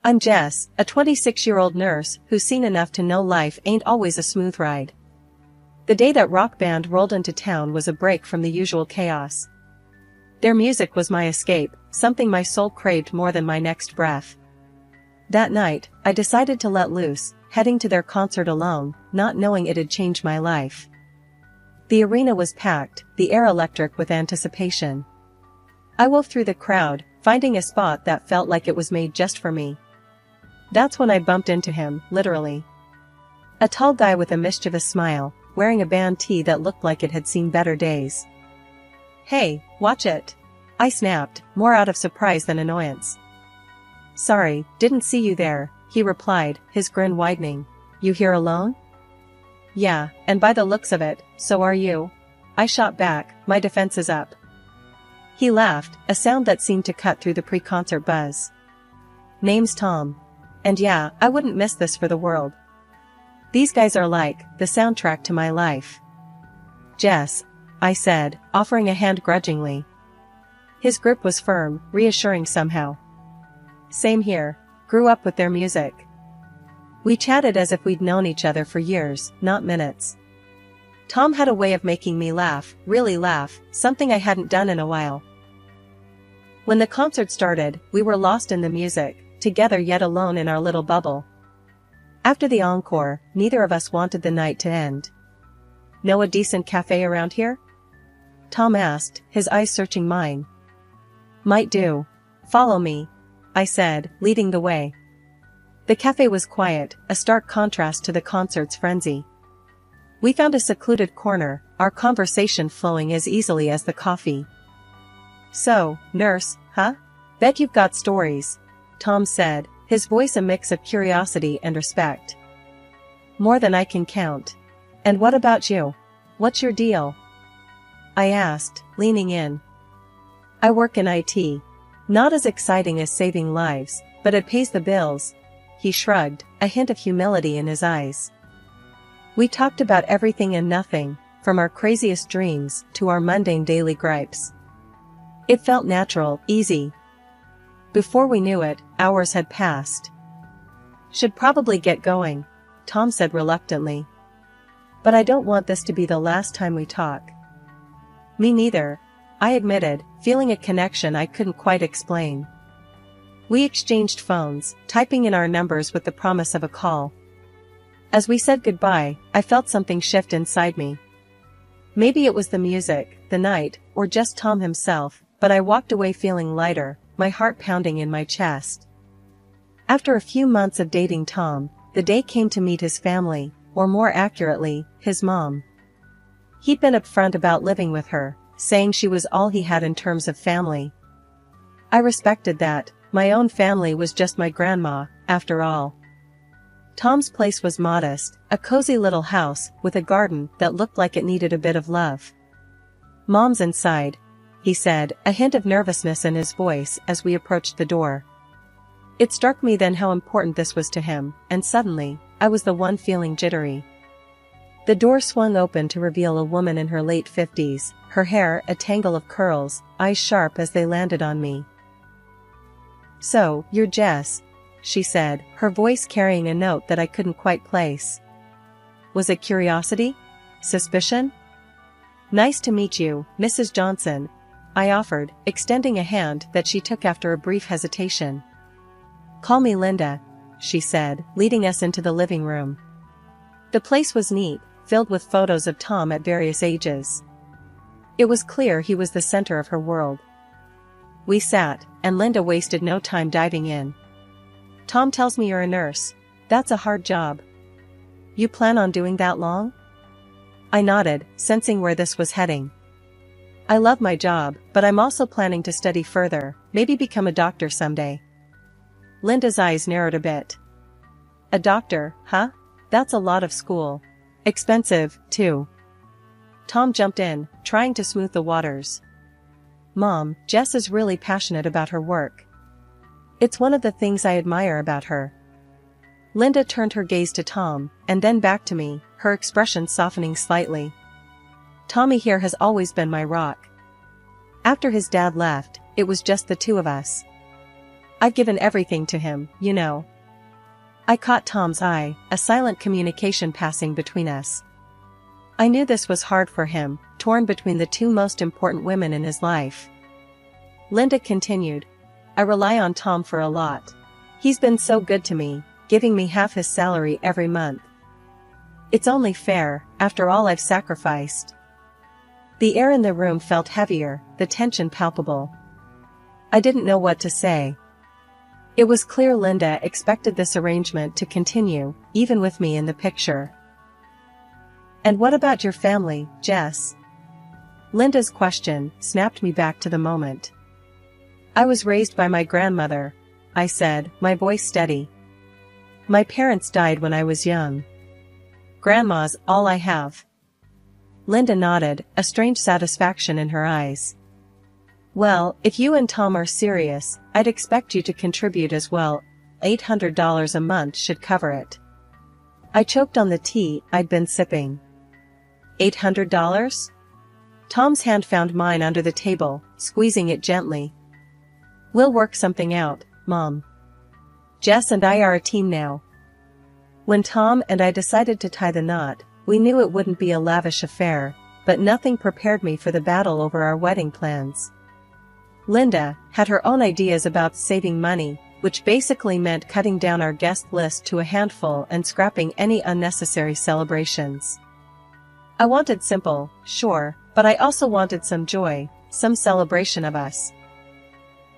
I'm Jess, a 26-year-old nurse who's seen enough to know life ain't always a smooth ride. The day that rock band rolled into town was a break from the usual chaos. Their music was my escape, something my soul craved more than my next breath. That night, I decided to let loose, heading to their concert alone, not knowing it'd change my life. The arena was packed, the air electric with anticipation. I wove through the crowd, finding a spot that felt like it was made just for me. That's when I bumped into him, literally. A tall guy with a mischievous smile, wearing a band tee that looked like it had seen better days. "Hey, watch it!" I snapped, more out of surprise than annoyance. "Sorry, didn't see you there," he replied, his grin widening. "You here alone?" "Yeah, and by the looks of it, so are you." I shot back, my defenses up. He laughed, a sound that seemed to cut through the pre-concert buzz. "Name's Tom. And yeah, I wouldn't miss this for the world. These guys are like the soundtrack to my life." "Jess," I said, offering a hand grudgingly. His grip was firm, reassuring somehow. "Same here. Grew up with their music." We chatted as if we'd known each other for years, not minutes. Tom had a way of making me laugh, really laugh, something I hadn't done in a while. When the concert started, we were lost in the music, together yet alone in our little bubble. After the encore, neither of us wanted the night to end. "Know a decent cafe around here?" Tom asked, his eyes searching mine. "Might do. Follow me," I said, leading the way. The cafe was quiet, a stark contrast to the concert's frenzy. We found a secluded corner, our conversation flowing as easily as the coffee. "So, nurse, huh? Bet you've got stories," Tom said, his voice a mix of curiosity and respect. "More than I can count. And what about you? What's your deal?" I asked, leaning in. "I work in IT. Not as exciting as saving lives, but it pays the bills." He shrugged, a hint of humility in his eyes. We talked about everything and nothing, from our craziest dreams to our mundane daily gripes. It felt natural, easy. Before we knew it, hours had passed. "Should probably get going," Tom said reluctantly. "But I don't want this to be the last time we talk." "Me neither," I admitted, feeling a connection I couldn't quite explain. We exchanged phones, typing in our numbers with the promise of a call. As we said goodbye, I felt something shift inside me. Maybe it was the music, the night, or just Tom himself, but I walked away feeling lighter, my heart pounding in my chest. After a few months of dating Tom, the day came to meet his family, or more accurately, his mom. He'd been upfront about living with her, saying she was all he had in terms of family. I respected that. My own family was just my grandma, after all. Tom's place was modest, a cozy little house with a garden that looked like it needed a bit of love. "Mom's inside," he said, a hint of nervousness in his voice as we approached the door. It struck me then how important this was to him, and suddenly, I was the one feeling jittery. The door swung open to reveal a woman in her late 50s, her hair a tangle of curls, eyes sharp as they landed on me. "So, you're Jess," she said, her voice carrying a note that I couldn't quite place. Was it curiosity? Suspicion? "Nice to meet you, Mrs. Johnson," I offered, extending a hand that she took after a brief hesitation. "Call me Linda," she said, leading us into the living room. The place was neat, filled with photos of Tom at various ages. It was clear he was the center of her world. We sat, and Linda wasted no time diving in. "Tom tells me you're a nurse. That's a hard job. You plan on doing that long?" I nodded, sensing where this was heading. "I love my job, but I'm also planning to study further, maybe become a doctor someday." Linda's eyes narrowed a bit. "A doctor, huh? That's a lot of school. Expensive, too." Tom jumped in, trying to smooth the waters. "Mom, Jess is really passionate about her work. It's one of the things I admire about her." Linda turned her gaze to Tom, and then back to me, her expression softening slightly. "Tommy here has always been my rock. After his dad left, it was just the two of us. I've given everything to him, you know. I caught Tom's eye, a silent communication passing between us. I knew this was hard for him, torn between the two most important women in his life. Linda continued. I rely on Tom for a lot. He's been so good to me, giving me half his salary every month. It's only fair, after all I've sacrificed. The air in the room felt heavier, the tension palpable. I didn't know what to say. It was clear Linda expected this arrangement to continue, even with me in the picture. And what about your family, Jess? Linda's question snapped me back to the moment. I was raised by my grandmother, I said, my voice steady. My parents died when I was young. Grandma's all I have. Linda nodded, a strange satisfaction in her eyes. Well, if you and Tom are serious, I'd expect you to contribute as well. $800 a month should cover it. I choked on the tea I'd been sipping. $800? Tom's hand found mine under the table, squeezing it gently. We'll work something out, Mom. Jess and I are a team now. When Tom and I decided to tie the knot, we knew it wouldn't be a lavish affair, but nothing prepared me for the battle over our wedding plans. Linda had her own ideas about saving money, which basically meant cutting down our guest list to a handful and scrapping any unnecessary celebrations. I wanted simple, sure, but I also wanted some joy, some celebration of us.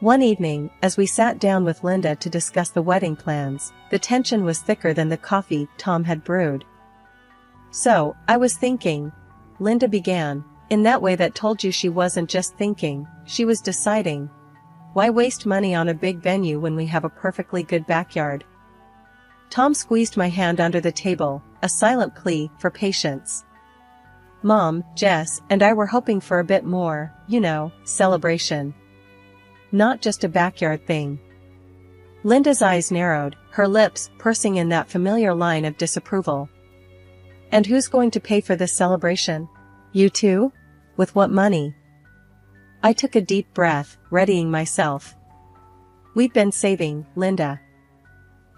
One evening, as we sat down with Linda to discuss the wedding plans, the tension was thicker than the coffee Tom had brewed. So, I was thinking, Linda began, in that way that told you she wasn't just thinking, she was deciding. Why waste money on a big venue when we have a perfectly good backyard? Tom squeezed my hand under the table, a silent plea for patience. Mom, Jess, and I were hoping for a bit more, celebration. Not just a backyard thing. Linda's eyes narrowed, her lips pursing in that familiar line of disapproval. And who's going to pay for this celebration? You two? With what money? I took a deep breath, readying myself. We've been saving, Linda.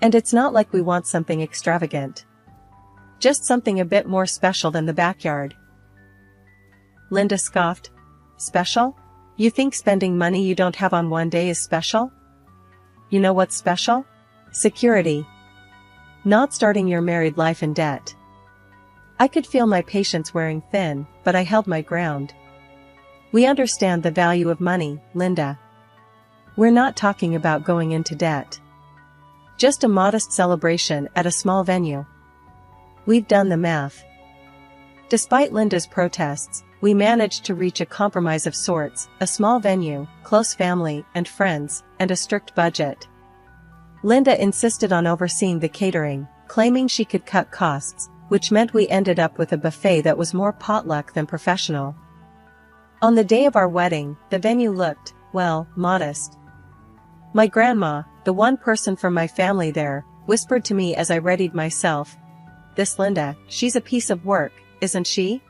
And it's not like we want something extravagant. Just something a bit more special than the backyard. Linda scoffed. Special? You think spending money you don't have on one day is special? You know what's special? Security. Not starting your married life in debt. I could feel my patience wearing thin, but I held my ground. We understand the value of money, Linda. We're not talking about going into debt. Just a modest celebration at a small venue. We've done the math. Despite Linda's protests, we managed to reach a compromise of sorts, a small venue, close family and friends, and a strict budget. Linda insisted on overseeing the catering, claiming she could cut costs, which meant we ended up with a buffet that was more potluck than professional. On the day of our wedding, the venue looked, well, modest. My grandma, the one person from my family there, whispered to me as I readied myself, "This Linda, she's a piece of work, isn't she?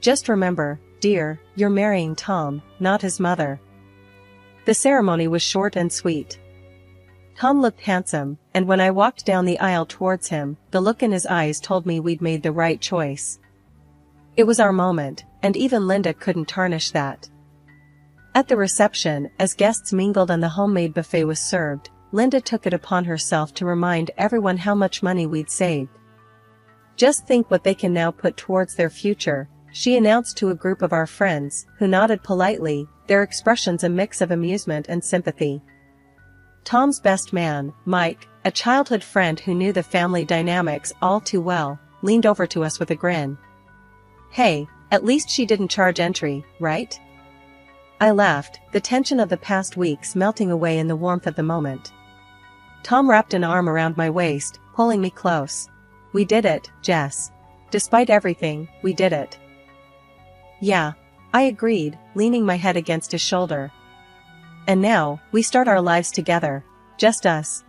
Just remember, dear, you're marrying Tom, not his mother." The ceremony was short and sweet. Tom looked handsome, and when I walked down the aisle towards him, the look in his eyes told me we'd made the right choice. It was our moment, and even Linda couldn't tarnish that. At the reception, as guests mingled and the homemade buffet was served, Linda took it upon herself to remind everyone how much money we'd saved. Just think what they can now put towards their future, she announced to a group of our friends, who nodded politely, their expressions a mix of amusement and sympathy. Tom's best man, Mike, a childhood friend who knew the family dynamics all too well, leaned over to us with a grin. "Hey, at least she didn't charge entry, right?" I laughed, the tension of the past weeks melting away in the warmth of the moment. Tom wrapped an arm around my waist, pulling me close. "We did it, Jess. Despite everything, we did it." "Yeah," I agreed, leaning my head against his shoulder. "And now, we start our lives together. Just us."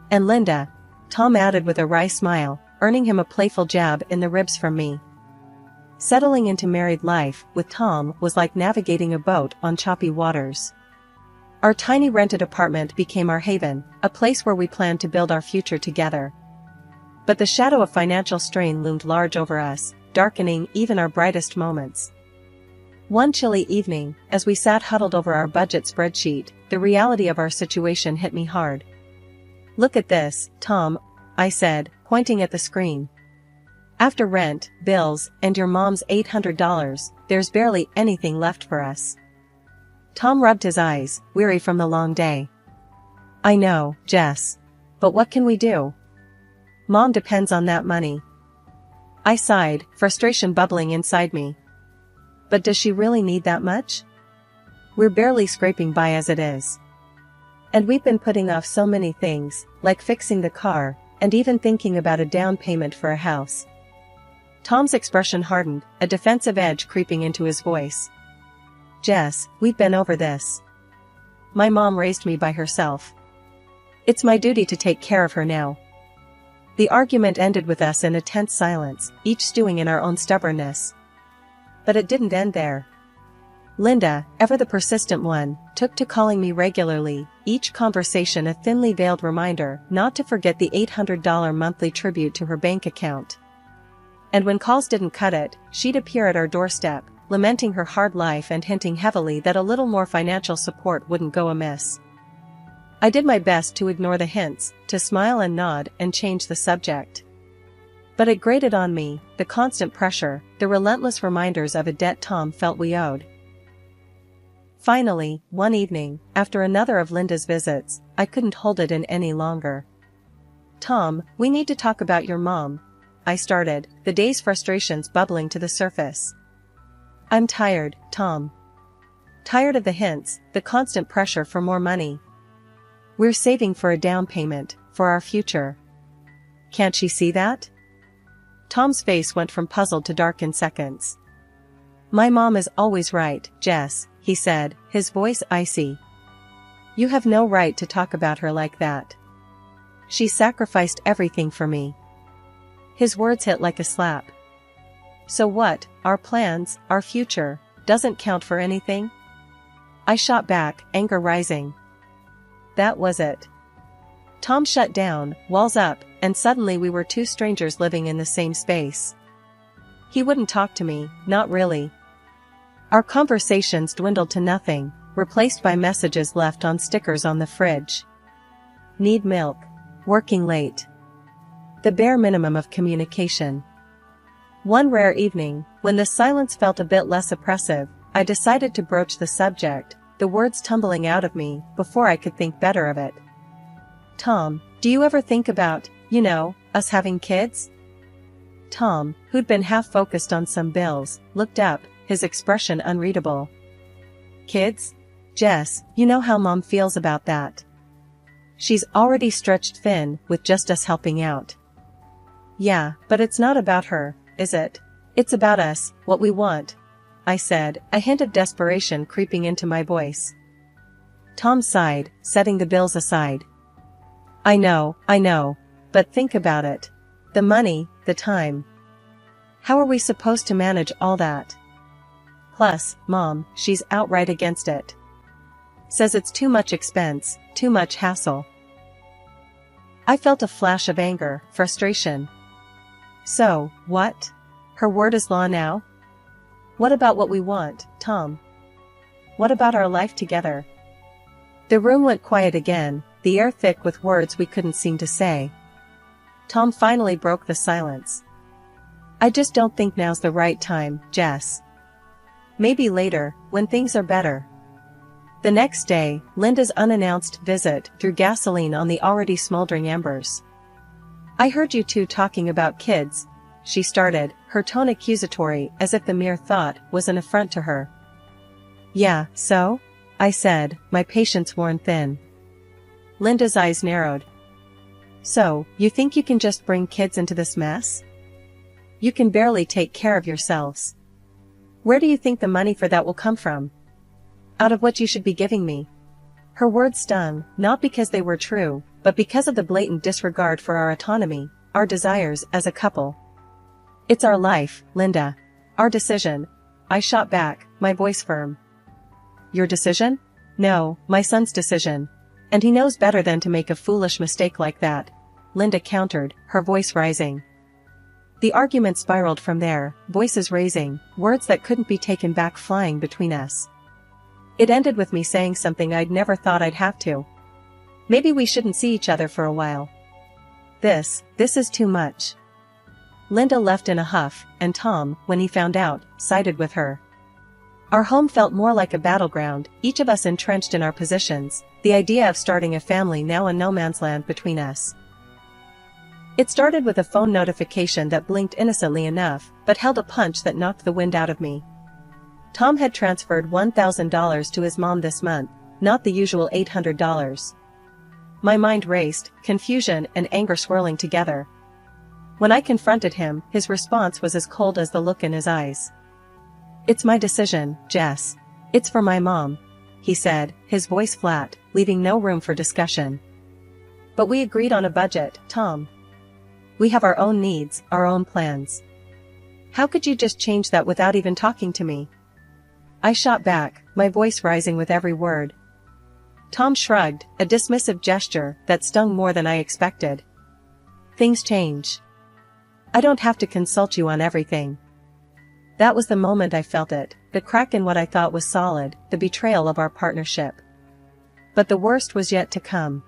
"And Linda," Tom added with a wry smile, earning him a playful jab in the ribs from me. Settling into married life with Tom was like navigating a boat on choppy waters. Our tiny rented apartment became our haven, a place where we planned to build our future together. But the shadow of financial strain loomed large over us, darkening even our brightest moments. One chilly evening, as we sat huddled over our budget spreadsheet, the reality of our situation hit me hard. "Look at this, Tom," I said, pointing at the screen. "After rent, bills, and your mom's $800, there's barely anything left for us." Tom rubbed his eyes, weary from the long day. "I know, Jess. But what can we do? Mom depends on that money." I sighed, frustration bubbling inside me. But does she really need that much? We're barely scraping by as it is. And we've been putting off so many things, like fixing the car, and even thinking about a down payment for a house. Tom's expression hardened, a defensive edge creeping into his voice. "Jess, we've been over this. My mom raised me by herself. It's my duty to take care of her now." The argument ended with us in a tense silence, each stewing in our own stubbornness. But it didn't end there. Linda, ever the persistent one, took to calling me regularly, each conversation a thinly veiled reminder not to forget the $800 monthly tribute to her bank account. And when calls didn't cut it, she'd appear at our doorstep, lamenting her hard life and hinting heavily that a little more financial support wouldn't go amiss. I did my best to ignore the hints, to smile and nod and change the subject. But it grated on me, the constant pressure, the relentless reminders of a debt Tom felt we owed. Finally, one evening, after another of Linda's visits, I couldn't hold it in any longer. "Tom, we need to talk about your mom," I started, the day's frustrations bubbling to the surface. "I'm tired, Tom. Tired of the hints, the constant pressure for more money. We're saving for a down payment, for our future. Can't she see that?" Tom's face went from puzzled to dark in seconds. "My mom is always right, Jess," he said, his voice icy. "You have no right to talk about her like that. She sacrificed everything for me." His words hit like a slap. "So what, our plans, our future, doesn't count for anything?" I shot back, anger rising. That was it. Tom shut down, walls up, and suddenly we were two strangers living in the same space. He wouldn't talk to me, not really. Our conversations dwindled to nothing, replaced by messages left on stickers on the fridge. Need milk. Working late. The bare minimum of communication. One rare evening, when the silence felt a bit less oppressive, I decided to broach the subject, the words tumbling out of me before I could think better of it. "Tom, do you ever think about, us having kids?" Tom, who'd been half focused on some bills, looked up, his expression unreadable. "Kids? Jess, you know how Mom feels about that. She's already stretched thin with just us helping out." "Yeah, but it's not about her, is it? It's about us, what we want," I said, a hint of desperation creeping into my voice. Tom sighed, setting the bills aside. I know, but think about it. The money, the time. How are we supposed to manage all that? Plus, Mom, she's outright against it. Says it's too much expense, too much hassle." I felt a flash of anger, frustration. So, what? Her word is law now? What about what we want, Tom? What about our life together? The room went quiet again, the air thick with words we couldn't seem to say. Tom finally broke the silence. "I just don't think now's the right time, Jess. Maybe later, when things are better." The next day, Linda's unannounced visit threw gasoline on the already smoldering embers. "I heard you two talking about kids," she started, her tone accusatory as if the mere thought was an affront to her. "Yeah, so?" I said, my patience worn thin. Linda's eyes narrowed. "So, you think you can just bring kids into this mess? You can barely take care of yourselves. Where do you think the money for that will come from? Out of what you should be giving me?" Her words stung, not because they were true, but because of the blatant disregard for our autonomy, our desires as a couple. "It's our life, Linda. Our decision," I shot back, my voice firm. "Your decision?" No, my son's decision. And he knows better than to make a foolish mistake like that, Linda countered, her voice rising. The argument spiraled from there, voices raising, words that couldn't be taken back flying between us. It ended with me saying something I'd never thought I'd have to. Maybe we shouldn't see each other for a while. This is too much. Linda left in a huff, and Tom, when he found out, sided with her. Our home felt more like a battleground, each of us entrenched in our positions, the idea of starting a family now in no man's land between us. It started with a phone notification that blinked innocently enough, but held a punch that knocked the wind out of me. Tom had transferred $1,000 to his mom this month, not the usual $800. My mind raced, confusion and anger swirling together. When I confronted him, his response was as cold as the look in his eyes. "It's my decision, Jess. It's for my mom," he said, his voice flat, leaving no room for discussion. "But we agreed on a budget, Tom. We have our own needs, our own plans. How could you just change that without even talking to me?" I shot back, my voice rising with every word. Tom shrugged, a dismissive gesture that stung more than I expected. "Things change. I don't have to consult you on everything." That was the moment I felt it, the crack in what I thought was solid, the betrayal of our partnership. But the worst was yet to come.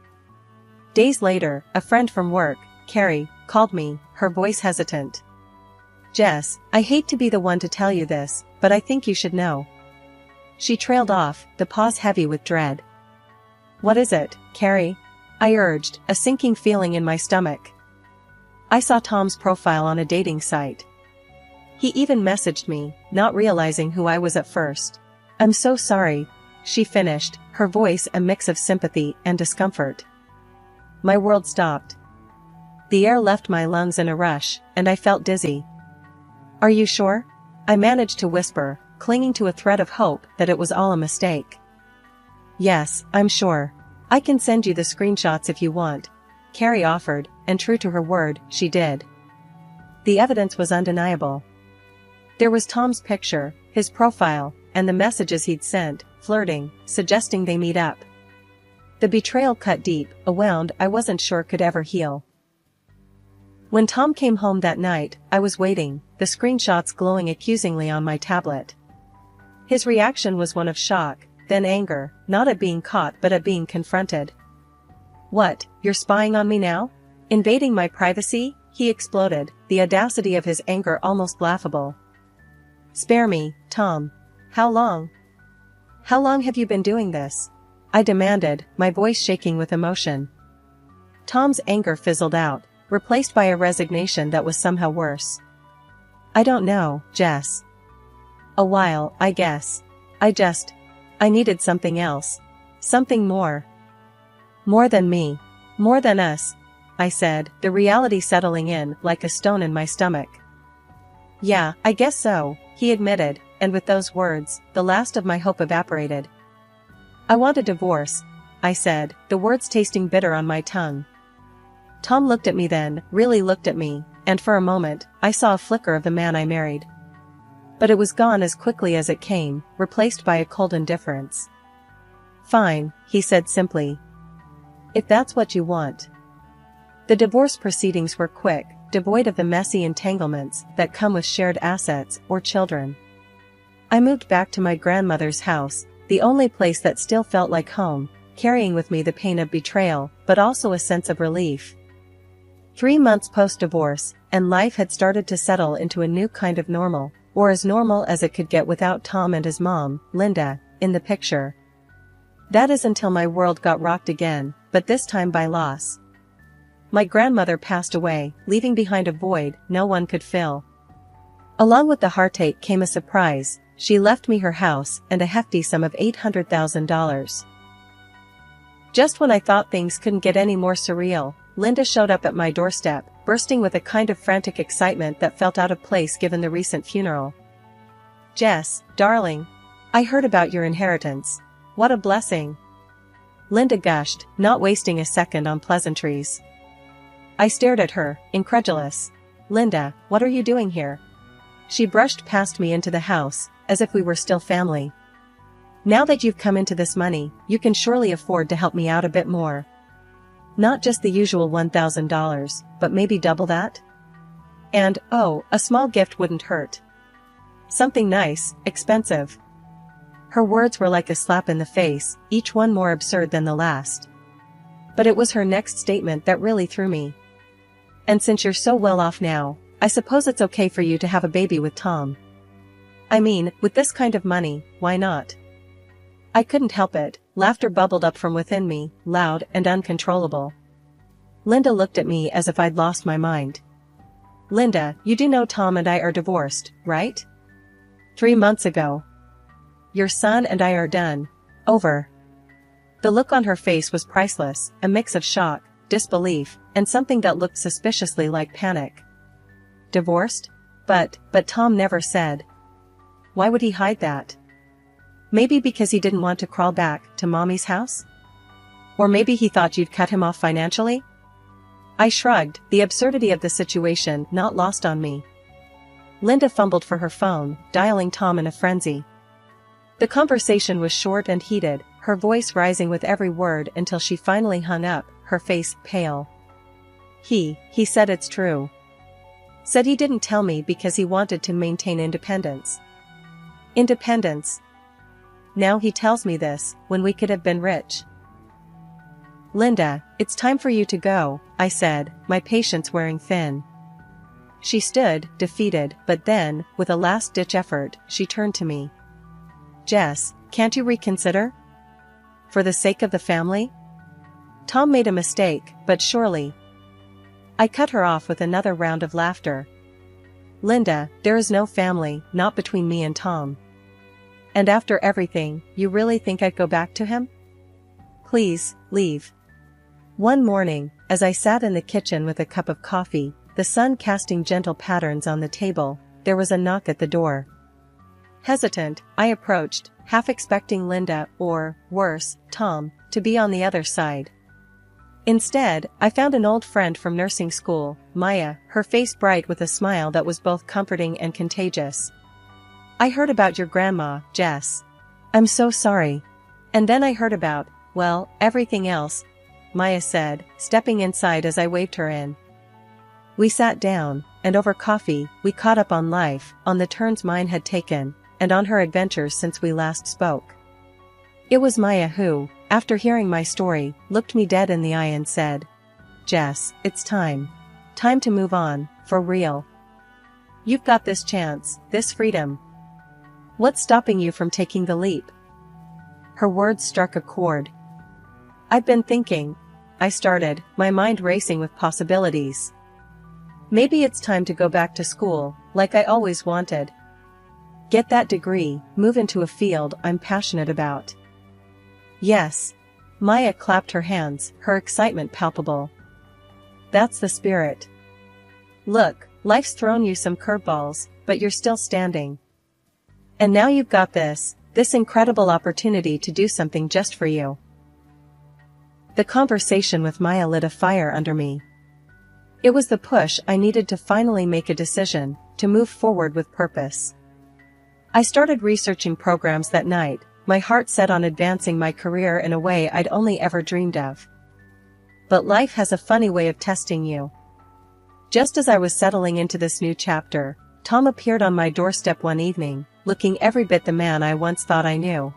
Days later, a friend from work, Carrie, called me, her voice hesitant. "Jess, I hate to be the one to tell you this, but I think you should know." She trailed off, the pause heavy with dread. "What is it, Carrie?" I urged, a sinking feeling in my stomach. "I saw Tom's profile on a dating site. He even messaged me, not realizing who I was at first." "I'm so sorry," she finished, her voice a mix of sympathy and discomfort. My world stopped. The air left my lungs in a rush, and I felt dizzy. "Are you sure?" I managed to whisper, clinging to a thread of hope that it was all a mistake. "Yes, I'm sure. I can send you the screenshots if you want," Carrie offered, and true to her word, she did. The evidence was undeniable. There was Tom's picture, his profile, and the messages he'd sent, flirting, suggesting they meet up. The betrayal cut deep, a wound I wasn't sure could ever heal. When Tom came home that night, I was waiting, the screenshots glowing accusingly on my tablet. His reaction was one of shock, then anger, not at being caught but at being confronted. "What, you're spying on me now? Invading my privacy?" he exploded, the audacity of his anger almost laughable. "Spare me, Tom. How long? How long have you been doing this?" I demanded, my voice shaking with emotion. Tom's anger fizzled out, replaced by a resignation that was somehow worse. "I don't know, Jess. A while, I guess. I needed something else. Something more. More than me. More than us," I said, the reality settling in like a stone in my stomach. "Yeah, I guess so," he admitted, and with those words, the last of my hope evaporated. "I want a divorce," I said, the words tasting bitter on my tongue. Tom looked at me then, really looked at me, and for a moment, I saw a flicker of the man I married. But it was gone as quickly as it came, replaced by a cold indifference. "Fine," he said simply. "If that's what you want." The divorce proceedings were quick, devoid of the messy entanglements that come with shared assets or children. I moved back to my grandmother's house, the only place that still felt like home, carrying with me the pain of betrayal, but also a sense of relief. 3 months post-divorce, and life had started to settle into a new kind of normal, or as normal as it could get without Tom and his mom, Linda, in the picture. That is until my world got rocked again, but this time by loss. My grandmother passed away, leaving behind a void no one could fill. Along with the heartache came a surprise. She left me her house and a hefty sum of $800,000. Just when I thought things couldn't get any more surreal, Linda showed up at my doorstep, bursting with a kind of frantic excitement that felt out of place given the recent funeral. "Jess, darling. I heard about your inheritance. What a blessing." Linda gushed, not wasting a second on pleasantries. I stared at her, incredulous. "Linda, what are you doing here?" She brushed past me into the house, as if we were still family. Now that you've come into this money, you can surely afford to help me out a bit more. Not just the usual $1,000, but maybe double that? And, oh, a small gift wouldn't hurt. Something nice, expensive. Her words were like a slap in the face, each one more absurd than the last. But it was her next statement that really threw me. And since you're so well off now, I suppose it's okay for you to have a baby with Tom. I mean, with this kind of money, why not? I couldn't help it, laughter bubbled up from within me, loud and uncontrollable. Linda looked at me as if I'd lost my mind. Linda, you do know Tom and I are divorced, right? 3 months ago. Your son and I are done. Over. The look on her face was priceless, a mix of shock, disbelief, and something that looked suspiciously like panic. Divorced? But Tom never said. Why would he hide that? Maybe because he didn't want to crawl back to Mommy's house? Or maybe he thought you'd cut him off financially? I shrugged, the absurdity of the situation not lost on me. Linda fumbled for her phone, dialing Tom in a frenzy. The conversation was short and heated, her voice rising with every word until she finally hung up, her face pale. He said it's true. Said he didn't tell me because he wanted to maintain independence. Independence. Now he tells me this, when we could have been rich. Linda, it's time for you to go, I said, my patience wearing thin. She stood, defeated, but then, with a last-ditch effort, she turned to me. Jess, can't you reconsider? For the sake of the family? Tom made a mistake, but surely. I cut her off with another round of laughter. Linda, there is no family, not between me and Tom. And after everything, you really think I'd go back to him? Please, leave. One morning, as I sat in the kitchen with a cup of coffee, the sun casting gentle patterns on the table, there was a knock at the door. Hesitant, I approached, half expecting Linda, or, worse, Tom, to be on the other side. Instead, I found an old friend from nursing school, Maya, her face bright with a smile that was both comforting and contagious. I heard about your grandma, Jess. I'm so sorry. And then I heard about, well, everything else, Maya said, stepping inside as I waved her in. We sat down, and over coffee, we caught up on life, on the turns mine had taken, and on her adventures since we last spoke. It was Maya who, after hearing my story, looked me dead in the eye and said, Jess, it's time. Time to move on, for real. You've got this chance, this freedom. What's stopping you from taking the leap? Her words struck a chord. I've been thinking, I started, my mind racing with possibilities. Maybe it's time to go back to school, like I always wanted. Get that degree, move into a field I'm passionate about. Yes. Maya clapped her hands, her excitement palpable. That's the spirit. Look, life's thrown you some curveballs, but you're still standing. And now you've got this incredible opportunity to do something just for you. The conversation with Maya lit a fire under me. It was the push I needed to finally make a decision, to move forward with purpose. I started researching programs that night, my heart set on advancing my career in a way I'd only ever dreamed of. But life has a funny way of testing you. Just as I was settling into this new chapter, Tom appeared on my doorstep one evening, looking every bit the man I once thought I knew.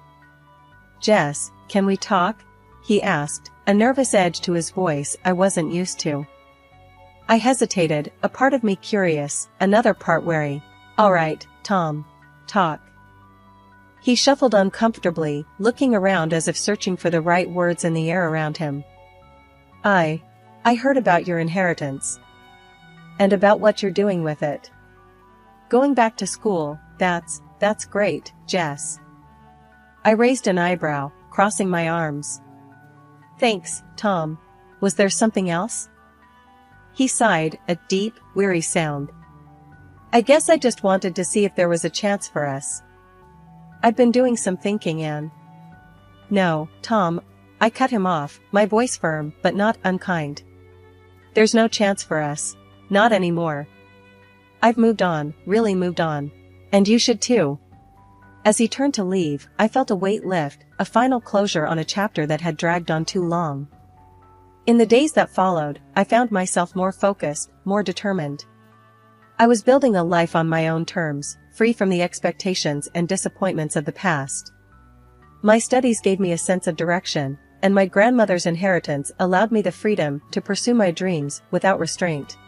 Jess, can we talk? He asked, a nervous edge to his voice I wasn't used to. I hesitated, a part of me curious, another part wary. All right, Tom. Talk. He shuffled uncomfortably, looking around as if searching for the right words in the air around him. I heard about your inheritance. And about what you're doing with it. Going back to school, that's great, Jess. I raised an eyebrow, crossing my arms. Thanks, Tom. Was there something else? He sighed, a deep, weary sound. I guess I just wanted to see if there was a chance for us. I've been doing some thinking and... No, Tom, I cut him off, my voice firm but not unkind. There's no chance for us. Not anymore. I've moved on, really moved on. And you should too. As he turned to leave, I felt a weight lift, a final closure on a chapter that had dragged on too long. In the days that followed, I found myself more focused, more determined. I was building a life on my own terms, free from the expectations and disappointments of the past. My studies gave me a sense of direction, and my grandmother's inheritance allowed me the freedom to pursue my dreams without restraint.